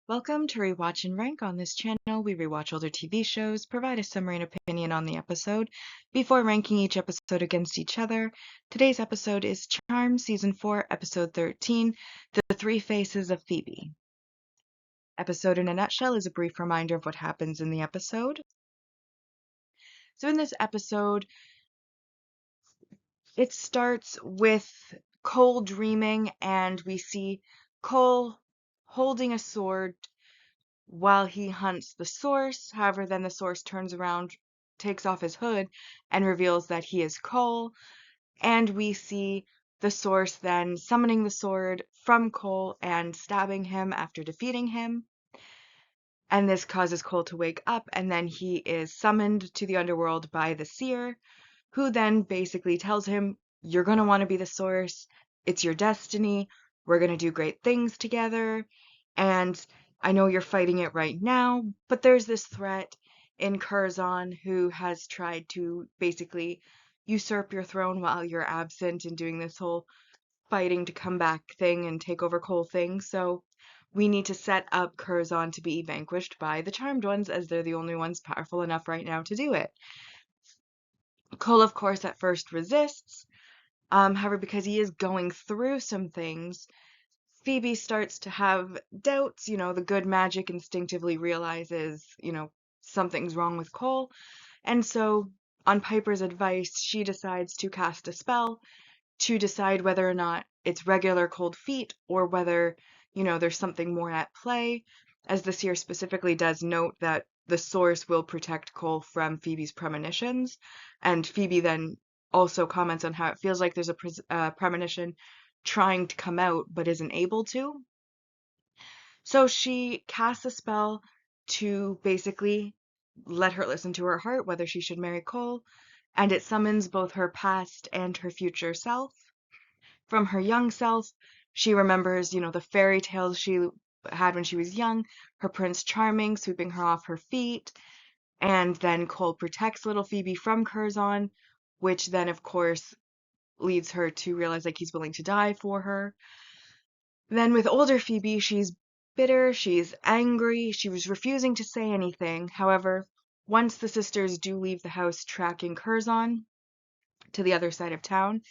Welcome to Rewatch and Rank. On this channel, we rewatch older TV shows, provide a summary and opinion on the episode before ranking each episode against each other. Today's episode is Charmed Season 4, Episode 13, The Three Faces of Phoebe. Episode in a nutshell is a brief reminder of what happens in the episode. So in this episode, it starts with Cole dreaming, and we see Cole holding a sword while he hunts the source. However, then the source turns around, takes off his hood, and reveals that he is Cole. And we see the source then summoning the sword from Cole and stabbing him after defeating him. And this causes Cole to wake up, and then he is summoned to the underworld by the seer, who then basically tells him, "You're going to want to be the source. It's your destiny. We're going to do great things together. And I know you're fighting it right now, but there's this threat in Curzon who has tried to basically usurp your throne while you're absent and doing this whole fighting to come back thing and take over Cole thing. So we need to set up Curzon to be vanquished by the Charmed Ones, as they're the only ones powerful enough right now to do it." Cole, of course, at first resists. However, because he is going through some things, Phoebe starts to have doubts. The good magic instinctively realizes, something's wrong with Cole. And so, on Piper's advice, she decides to cast a spell to decide whether or not it's regular cold feet or whether, there's something more at play, as the seer specifically does note that the source will protect Cole from Phoebe's premonitions. And Phoebe then also comments on how it feels like there's a premonition trying to come out but isn't able to. So she casts a spell to basically let her listen to her heart whether she should marry Cole, and it summons both her past and her future self. From her young self, she remembers, the fairy tales she had when she was young, her Prince Charming sweeping her off her feet, and then Cole protects little Phoebe from Curzon, which then, of course, leads her to realize like he's willing to die for her. Then with older Phoebe, she's bitter, she's angry, she was refusing to say anything. However, once the sisters do leave the house tracking Curzon to the other side of town,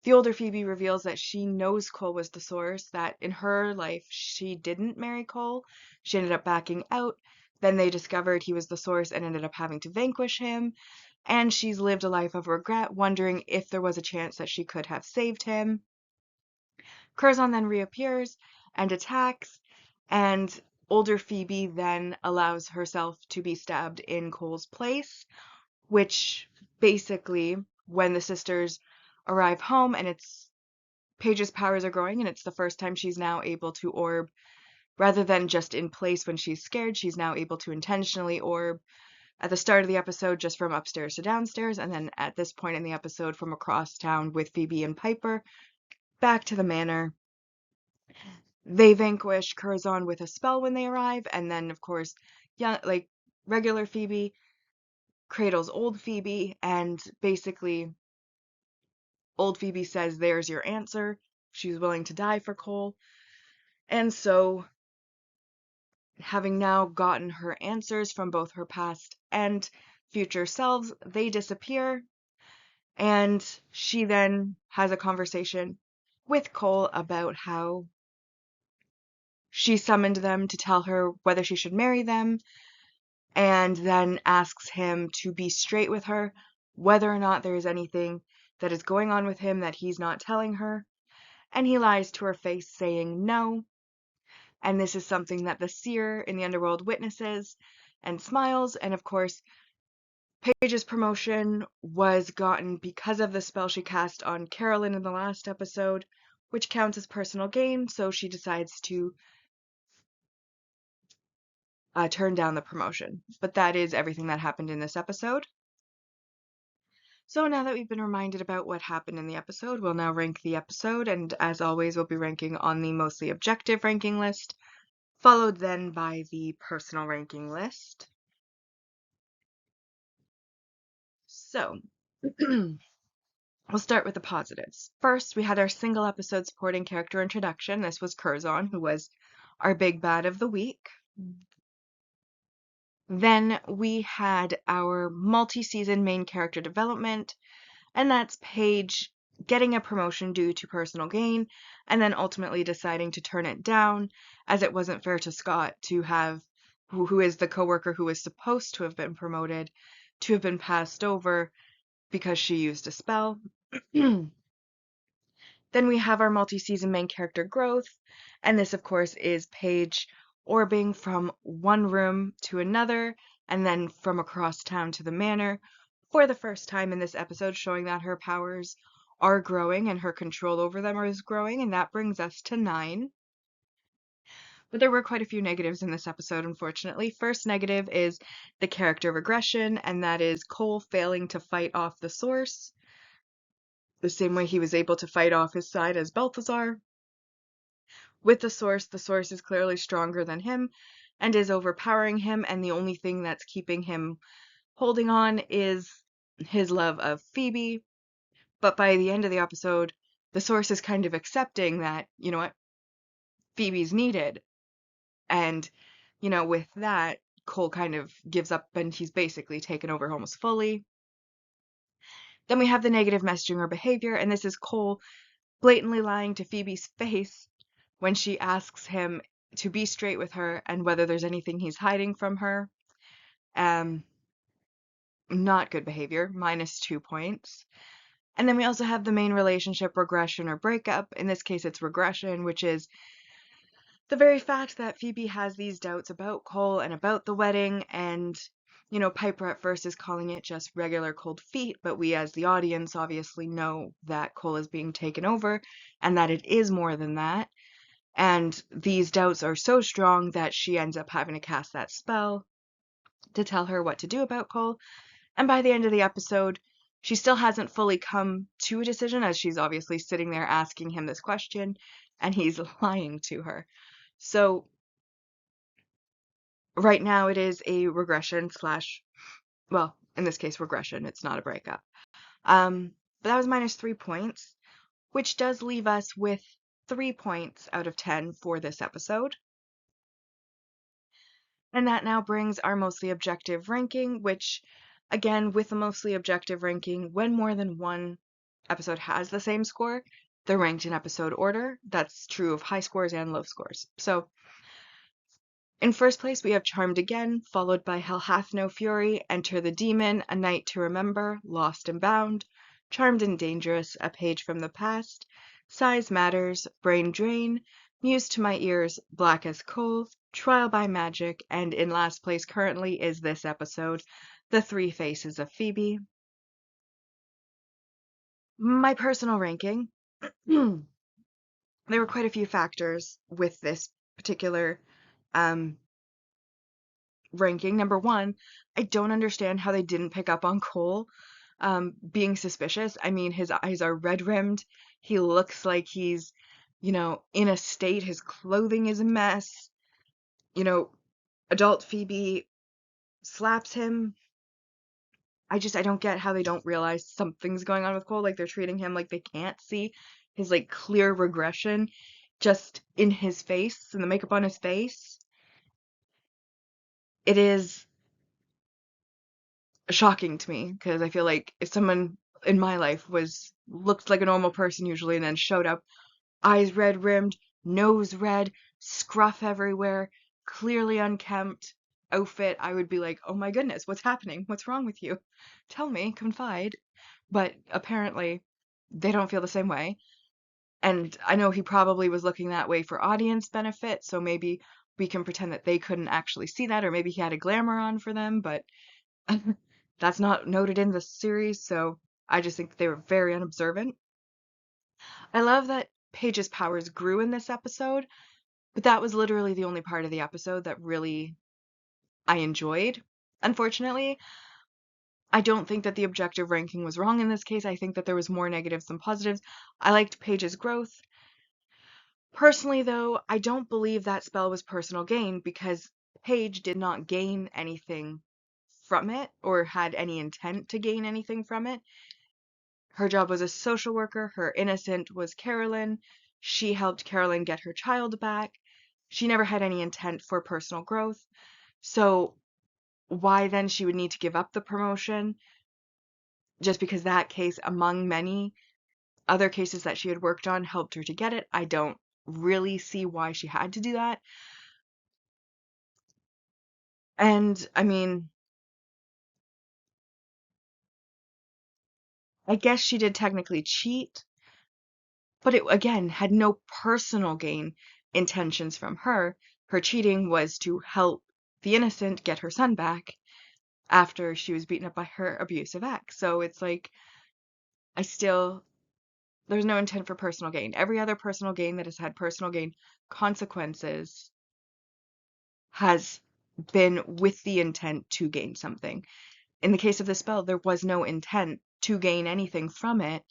the older Phoebe reveals that she knows Cole was the source, that in her life she didn't marry Cole. She ended up backing out. Then they discovered he was the source and ended up having to vanquish him. And she's lived a life of regret, wondering if there was a chance that she could have saved him. Curzon then reappears and attacks, and older Phoebe then allows herself to be stabbed in Cole's place, which basically, when the sisters arrive home and Paige's powers are growing, and it's the first time she's now able to orb, rather than just in place when she's scared, she's now able to intentionally orb at the start of the episode just from upstairs to downstairs, and then at this point in the episode from across town with Phoebe and Piper back to the manor. They vanquish Curzon with a spell when they arrive, and then of course, regular Phoebe cradles old Phoebe, and basically old Phoebe says, "There's your answer." She's willing to die for Cole. And so, having now gotten her answers from both her past and future selves, they disappear. And she then has a conversation with Cole about how she summoned them to tell her whether she should marry them, and then asks him to be straight with her, whether or not there is anything that is going on with him that he's not telling her. And he lies to her face, saying no. And this is something that the seer in the underworld witnesses and smiles. And of course, Paige's promotion was gotten because of the spell she cast on Carolyn in the last episode, which counts as personal gain. So she decides to turn down the promotion. But that is everything that happened in this episode. So now that we've been reminded about what happened in the episode, we'll now rank the episode, and as always, we'll be ranking on the mostly objective ranking list, followed then by the personal ranking list. So, we'll start with the positives. First, we had our single episode supporting character introduction. This was Curzon, who was our big bad of the week. Then we had our multi-season main character development, and that's Paige getting a promotion due to personal gain, and then ultimately deciding to turn it down, as it wasn't fair to Scott to have, who is the coworker who was supposed to have been promoted, to have been passed over because she used a spell. Then we have our multi-season main character growth, and this, of course, is Paige orbiting from one room to another, and then from across town to the manor for the first time in this episode, showing that her powers are growing and her control over them is growing, and that brings us to 9. But there were quite a few negatives in this episode, unfortunately. First negative is the character regression, and that is Cole failing to fight off the source the same way he was able to fight off his side as Balthazar. With the source is clearly stronger than him and is overpowering him, and the only thing that's keeping him holding on is his love of Phoebe. But by the end of the episode, the source is kind of accepting that, you know what, Phoebe's needed. And, with that, Cole kind of gives up and he's basically taken over almost fully. Then we have the negative messaging or behavior, and this is Cole blatantly lying to Phoebe's face when she asks him to be straight with her and whether there's anything he's hiding from her. Not good behavior, -2 points. And then we also have the main relationship regression or breakup. In this case, it's regression, which is the very fact that Phoebe has these doubts about Cole and about the wedding. And, Piper at first is calling it just regular cold feet, but we as the audience obviously know that Cole is being taken over and that it is more than that. And these doubts are so strong that she ends up having to cast that spell to tell her what to do about Cole. And by the end of the episode, she still hasn't fully come to a decision, as she's obviously sitting there asking him this question, and he's lying to her. So right now it is a regression slash, well, in this case, regression. It's not a breakup. But that was -3 points, which does leave us with 3 points out of 10 for this episode. And that now brings our mostly objective ranking, which, again, with a mostly objective ranking, when more than one episode has the same score, they're ranked in episode order. That's true of high scores and low scores. So, in first place, we have Charmed again, followed by Hell Hath No Fury, Enter the Demon, A Night to Remember, Lost and Bound, Charmed and Dangerous, A Page from the Past, Size Matters, Brain Drain, Muse to My Ears, Black as Coal, Trial by Magic, and in last place currently is this episode, The Three Faces of Phoebe. My personal ranking, there were quite a few factors with this particular ranking. Number one, I don't understand how they didn't pick up on Cole being suspicious. I mean, his eyes are red rimmed. He looks like he's, in a state. His clothing is a mess. Adult Phoebe slaps him. I don't get how they don't realize something's going on with Cole. Like, they're treating him like they can't see his, like, clear regression just in his face and the makeup on his face. It is shocking to me because I feel like if someone in my life looked like a normal person usually and then showed up, eyes red rimmed, nose red, scruff everywhere, clearly unkempt outfit, I would be like, oh my goodness, what's happening? What's wrong with you? Tell me, confide. But apparently they don't feel the same way. And I know he probably was looking that way for audience benefit, so maybe we can pretend that they couldn't actually see that, or maybe he had a glamour on for them, but that's not noted in the series, so I just think they were very unobservant. I love that Paige's powers grew in this episode, but that was literally the only part of the episode that really I enjoyed. Unfortunately, I don't think that the objective ranking was wrong in this case. I think that there was more negatives than positives. I liked Paige's growth. Personally, though, I don't believe that spell was personal gain because Paige did not gain anything from it or had any intent to gain anything from it. Her job was a social worker. Her innocent was Carolyn. She helped Carolyn get her child back. she never had any intent for personal growth. So why then she would need to give up the promotion just because that case, among many other cases that she had worked on, helped her to get it. I don't really see why she had to do that. And I mean, I guess she did technically cheat, but it again had no personal gain intentions from her. Her cheating was to help the innocent get her son back after she was beaten up by her abusive ex. So it's like, I still, there's no intent for personal gain. Every other personal gain that has had personal gain consequences has been with the intent to gain something. In the case of the spell, there was no intent to gain anything from it.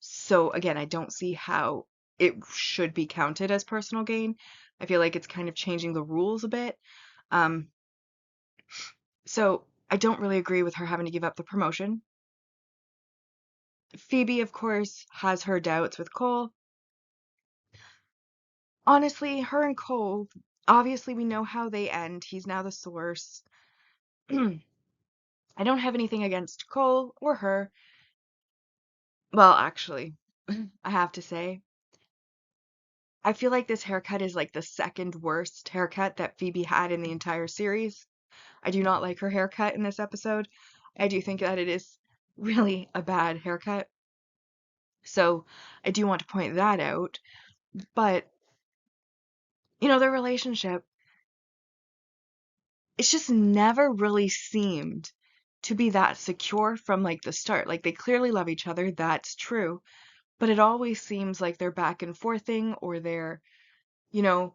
So again, I don't see how it should be counted as personal gain. I feel like it's kind of changing the rules a bit. Um, so I don't really agree with her having to give up the promotion. Phoebe, of course, has her doubts with Cole. Honestly, her and Cole, obviously we know how they end. He's now the source. I don't have anything against Cole or her. Well, actually, I have to say, I feel like this haircut is like the second worst haircut that Phoebe had in the entire series. I do not like her haircut in this episode. I do think that it is really a bad haircut. So I do want to point that out. But, their relationship, it's just never really seemed to be that secure from like the start. Like they clearly love each other, that's true. But it always seems like they're back and forthing or they're, you know,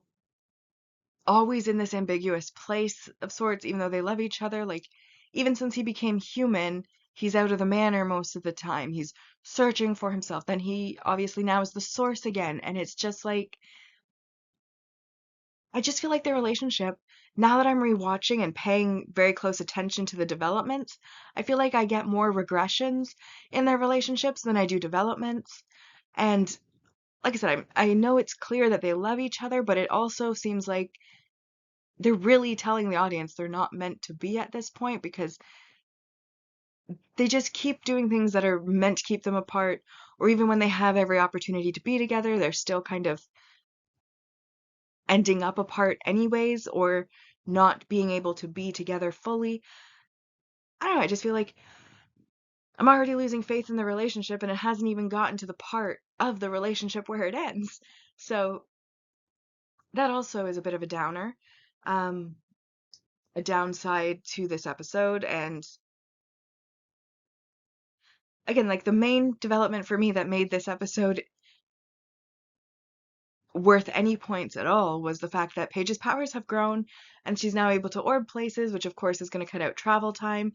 always in this ambiguous place of sorts, even though they love each other. Like, even since he became human, he's out of the manor most of the time. He's searching for himself. Then he obviously now is the source again. And it's just like, I just feel like their relationship, now that I'm rewatching and paying very close attention to the developments, I feel like I get more regressions in their relationships than I do developments. And like I said, I know it's clear that they love each other, but it also seems like they're really telling the audience they're not meant to be at this point because they just keep doing things that are meant to keep them apart, or even when they have every opportunity to be together, they're still kind of ending up apart anyways, or not being able to be together fully. I don't know, I just feel like I'm already losing faith in the relationship and it hasn't even gotten to the part of the relationship where it ends. So that also is a bit of a downer. Um, a downside to this episode. And again, like the main development for me that made this episode worth any points at all was the fact that Paige's powers have grown and she's now able to orb places, which of course is going to cut out travel time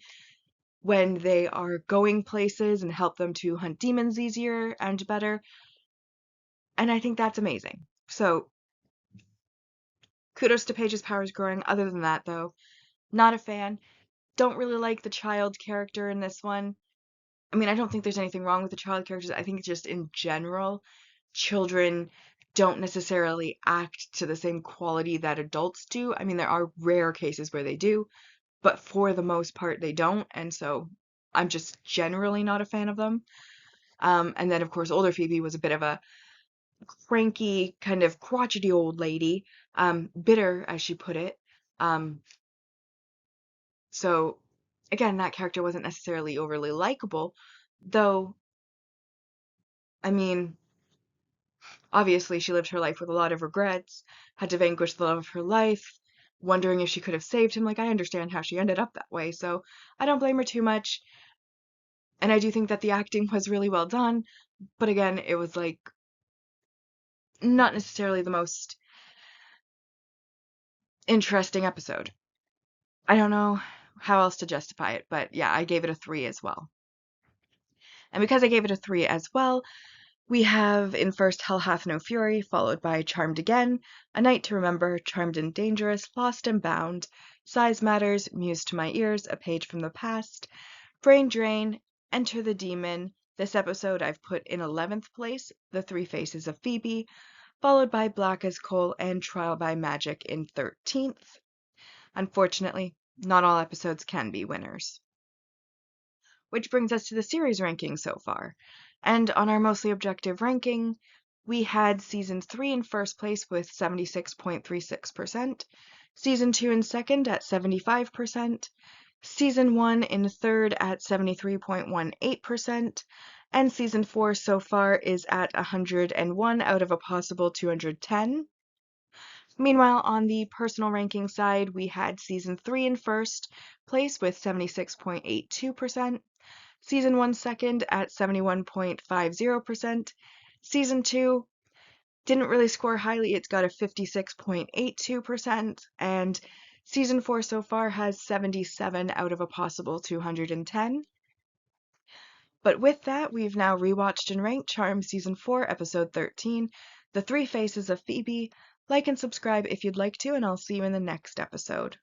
when they are going places and help them to hunt demons easier and better. And I think that's amazing. So kudos to Paige's powers growing. Other than that, though, not a fan. Don't really like the child character in this one. I mean, I don't think there's anything wrong with the child characters. I think just in general, children don't necessarily act to the same quality that adults do. I mean, there are rare cases where they do, but for the most part, they don't. And so I'm just generally not a fan of them. And then, of course, older Phoebe was a bit of a cranky, kind of crotchety old lady, bitter, as she put it. Um, so, again, that character wasn't necessarily overly likable, though, I mean, obviously, she lived her life with a lot of regrets, had to vanquish the love of her life, wondering if she could have saved him. Like, I understand how she ended up that way, so I don't blame her too much. And I do think that the acting was really well done, but again, it was like not necessarily the most interesting episode. I don't know how else to justify it, but yeah, I gave it a 3 as well. And because I gave it a 3 as well, we have in first Hell Hath No Fury, followed by Charmed Again, A Night to Remember, Charmed and Dangerous, Lost and Bound, Size Matters, Muse to My Ears, A Page from the Past, Brain Drain, Enter the Demon. This episode I've put in 11th place, The Three Faces of Phoebe, followed by Black as Coal and Trial by Magic in 13th. Unfortunately, not all episodes can be winners. Which brings us to the series ranking so far. And on our mostly objective ranking, we had Season 3 in first place with 76.36%, Season 2 in second at 75%, Season 1 in third at 73.18%, and Season 4 so far is at 101 out of a possible 210. Meanwhile, on the personal ranking side, we had Season 3 in first place with 76.82%, Season 1 second at 71.50%, Season 2 didn't really score highly, it's got a 56.82%, and Season 4 so far has 77 out of a possible 210. But with that, we've now rewatched and ranked Charmed Season 4, Episode 13, The Three Faces of Phoebe. Like and subscribe if you'd like to, and I'll see you in the next episode.